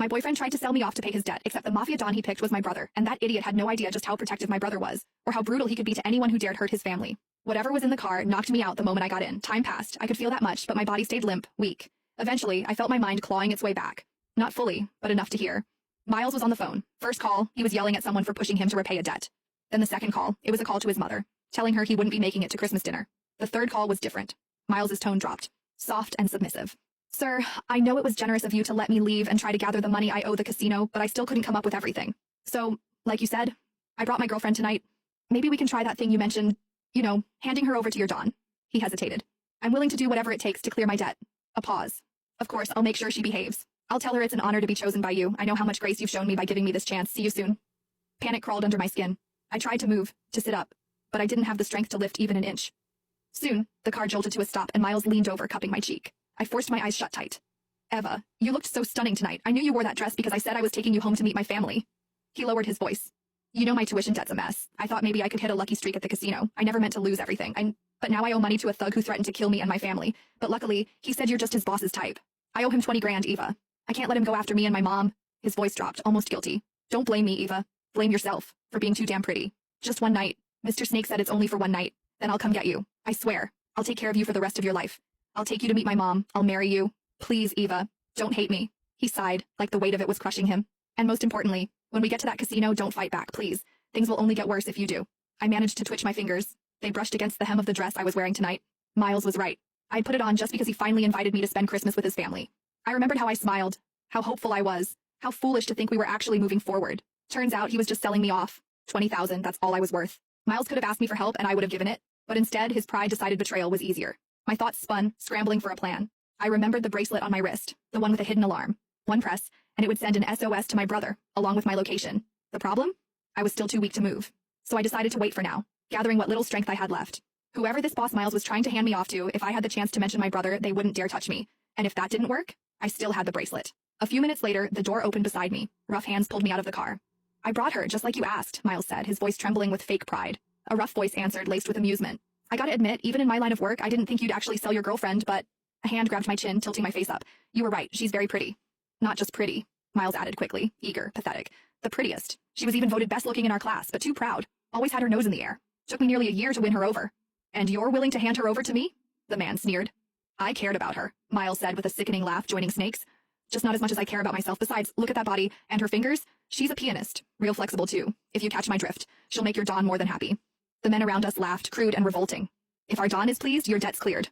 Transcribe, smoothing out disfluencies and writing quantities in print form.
My boyfriend tried to sell me off to pay his debt, except the mafia don he picked was my brother, and that idiot had no idea just how protective my brother was, or how brutal he could be to anyone who dared hurt his family. Whatever was in the car knocked me out the moment I got in. Time passed. I could feel that much, but my body stayed limp, weak. Eventually, I felt my mind clawing its way back. Not fully, but enough to hear. Miles was on the phone. First call, he was yelling at someone for pushing him to repay a debt. Then the second call, it was a call to his mother, telling her he wouldn't be making it to Christmas dinner. The third call was different. Miles's tone dropped, soft and submissive. Sir, I know it was generous of you to let me leave and try to gather the money I owe the casino, but I still couldn't come up with everything. So, like you said, I brought my girlfriend tonight. Maybe we can try that thing you mentioned, handing her over to your Don. He hesitated. I'm willing to do whatever it takes to clear my debt. A pause. Of course, I'll make sure she behaves. I'll tell her it's an honor to be chosen by you. I know how much grace you've shown me by giving me this chance. See you soon. Panic crawled under my skin. I tried to move, to sit up, but I didn't have the strength to lift even an inch. Soon, the car jolted to a stop and Miles leaned over, cupping my cheek. I forced my eyes shut tight. Eva, you looked so stunning tonight. I knew you wore that dress because I said I was taking you home to meet my family. He lowered his voice. You know my tuition debt's a mess. I thought maybe I could hit a lucky streak at the casino. I never meant to lose everything. But now I owe money to a thug who threatened to kill me and my family. But luckily, he said you're just his boss's type. I owe him 20 grand, Eva. I can't let him go after me and my mom. His voice dropped, almost guilty. Don't blame me, Eva. Blame yourself for being too damn pretty. Just one night. Mr. Snake said it's only for one night. Then I'll come get you. I swear. I'll take care of you for the rest of your life. I'll take you to meet my mom. I'll marry you. Please, Eva. Don't hate me. He sighed, like the weight of it was crushing him. And most importantly, when we get to that casino, don't fight back, please. Things will only get worse if you do. I managed to twitch my fingers. They brushed against the hem of the dress I was wearing tonight. Miles was right. I'd put it on just because he finally invited me to spend Christmas with his family. I remembered how I smiled, how hopeful I was, how foolish to think we were actually moving forward. Turns out he was just selling me off. 20,000, that's all I was worth. Miles could have asked me for help and I would have given it, but instead his pride decided betrayal was easier. My thoughts spun, scrambling for a plan. I remembered the bracelet on my wrist, the one with a hidden alarm. One press, and it would send an SOS to my brother, along with my location. The problem? I was still too weak to move. So I decided to wait for now, gathering what little strength I had left. Whoever this boss Miles was trying to hand me off to, if I had the chance to mention my brother, they wouldn't dare touch me. And if that didn't work, I still had the bracelet. A few minutes later, the door opened beside me. Rough hands pulled me out of the car. I brought her, just like you asked, Miles said, his voice trembling with fake pride. A rough voice answered, laced with amusement. I gotta admit, even in my line of work, I didn't think you'd actually sell your girlfriend, but... A hand grabbed my chin, tilting my face up. You were right, she's very pretty. Not just pretty, Miles added quickly, eager, pathetic. The prettiest. She was even voted best looking in our class, but too proud. Always had her nose in the air. Took me nearly a year to win her over. And you're willing to hand her over to me? The man sneered. I cared about her, Miles said with a sickening laugh, joining Snake's. Just not as much as I care about myself. Besides, look at that body, and her fingers. She's a pianist. Real flexible too. If you catch my drift, she'll make your Don more than happy. The men around us laughed, crude and revolting. If our Don is pleased, your debt's cleared.